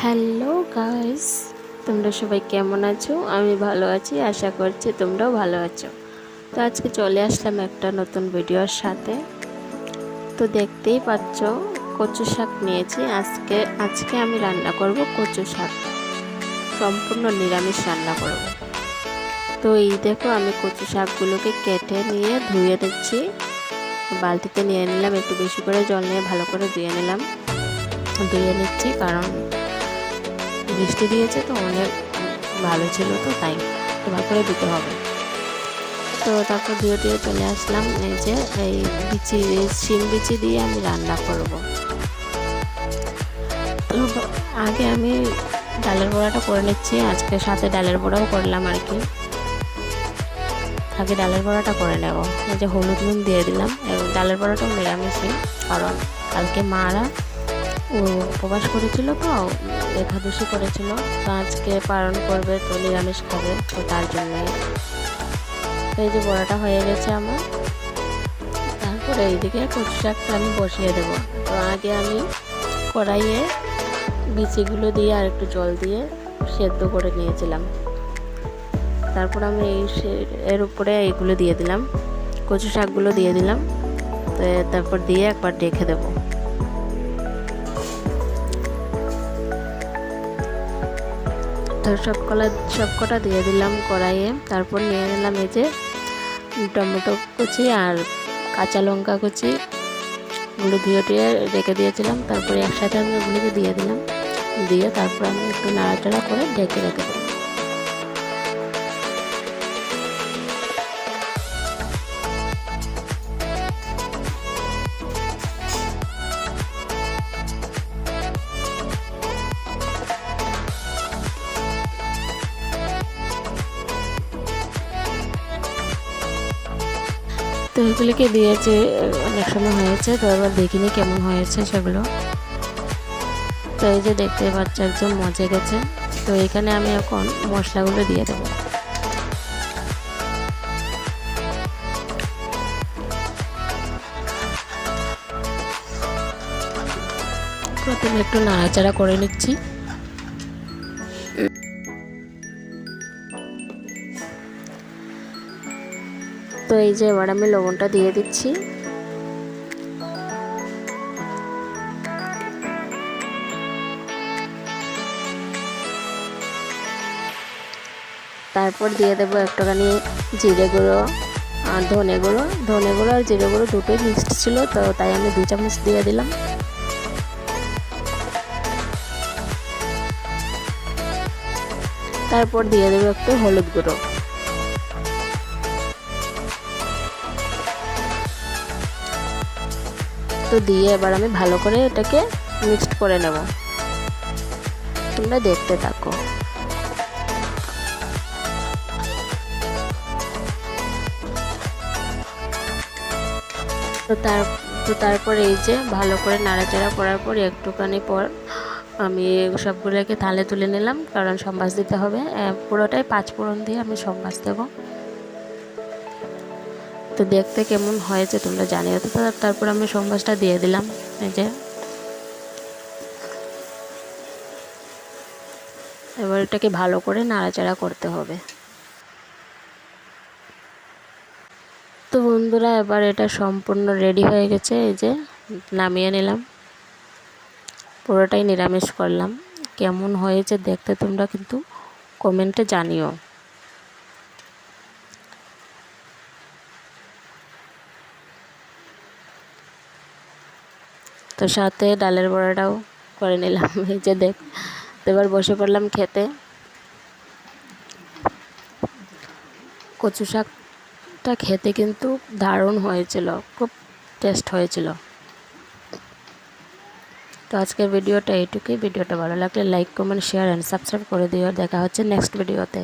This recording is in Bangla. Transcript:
হ্যালো গাইস, তোমরা সবাই কেমন আছো? আমি ভালো আছি, আশা করছি তোমরাও ভালো আছো। তো আজকে চলে আসলাম একটা নতুন ভিডিওর সাথে। তো দেখতেই পাচ্ছ, কচু শাক নিয়েছি। আজকে আমি রান্না করব কচু শাক, সম্পূর্ণ নিরামিষ রান্না করব। তো এই দেখো, আমি কচু শাকগুলোকে কেটে নিয়ে ধুয়ে দিচ্ছি। বালতিতে নিয়ে নিলাম, একটু বেশি করে জল নিয়ে ভালো করে ধুয়ে নিচ্ছি, কারণ বৃষ্টি দিয়েছে তো অনেক ভালো ছিল, তো তাই এবার করে দিতে হবে। তো তারপর ধুয়ে চলে আসলাম। এই যে শিম বিচি দিয়ে আমি রান্না করব। তো আগে আমি ডালের বড়াটা করে নিচ্ছি, আজকে সাথে ডালের বড়াও করলাম আর কি। আগে ডালের বড়াটা করে নেব। এই যে হলুদ নুন দিয়ে দিলাম। ডালের বড়াটাও নিরামিষই, কারণ কালকে মারা উপবাস করেছিল, তো একাদশী করেছিল, তো আজকে পালন করবে, তো নিরামিষ খাবে, তো তার জন্যই। তো এই যে বড়াটা হয়ে গেছে আমার। তারপরে এইদিকে কচু শাকটা আমি বসিয়ে দেবো। তো আগে আমি কড়াইয়ে বিচিগুলো দিয়ে আর একটু জল দিয়ে সেদ্ধ করে নিয়েছিলাম। তারপর আমি এর উপরে এইগুলো দিয়ে দিলাম, কচু শাকগুলো দিয়ে দিলাম। তো তারপর দিয়ে একবার ঢেকে দেবো। তো সবকটা দিয়ে দিলাম কড়াইয়ে। তারপর নিয়ে নিলাম এই যে টমেটো কুচি আর কাঁচা লঙ্কা কুচি, ওগুলো ধুয়ে রেখে দিয়েছিলাম। তারপরে একসাথে আমি ওগুলোকে দিয়ে দিলাম, দিয়ে তারপর আমি একটু নাড়াচাড়া করে ঢেকে রেখে দেবো। তো এগুলিকে দিয়েছে, অনেক সময় হয়েছে, তো এবার দেখিনি কেমন হয়েছে সেগুলো। তো এই যে দেখতে পাচ্ছ, একদম মজে গেছে। তো এখানে আমি এখন মশলাগুলো দিয়ে দেবো। প্রথমে একটু নাড়াচাড়া করে নিচ্ছি। তো এই যে এবার আমি লবণটা দিয়ে দিচ্ছি। তারপর দিয়ে দেবো একটুখানি জিরে গুঁড়ো আর ধনে গুঁড়ো আর জিরে গুঁড়ো দুটোই মিক্সড ছিল, তো তাই আমি 2 চামচ দিয়ে দিলাম। তারপর দিয়ে দেবো একটু হলুদ গুঁড়ো। তো দিয়ে এবার আমি ভালো করে এটাকে মিক্সড করে নেব। তোমরা দেখতে থাকো। তো তারপর এই যে ভালো করে নাড়াচাড়া করার পর একটুখানি পর আমি সবগুলোকে থালে তুলে নিলাম, কারণ সম্বাস দিতে হবে। পুরোটাই 5 ফোড়ন দিয়ে আমি সম্বাস দেবো। তো দেখতে কেমন হয়েছে তোমরা জানিও। তো তারপর আমি সম্বাসটা দিয়ে দিলাম। এই যে এবার এটাকে ভালো করে নাড়াচাড়া করতে হবে। তো বন্ধুরা, এবার এটা সম্পূর্ণ রেডি হয়ে গেছে। এই যে নামিয়ে নিলাম, পুরোটাই নিরামিষ করলাম। কেমন হয়েছে দেখতে তোমরা কিন্তু কমেন্টে জানিও। তো সাথে ডালের বড়াটাও করে নিলাম। এই যে এবার বসে পড়লাম খেতে। কচু শাকটা খেতে কিন্তু দারুণ হয়েছিল, খুব টেস্ট হয়েছিল। তো আজকের ভিডিওটা এইটুকুই। ভিডিওটা ভালো লাগলে like, comment, share and subscribe করে দিও। দেখা হচ্ছে নেক্সট ভিডিওতে।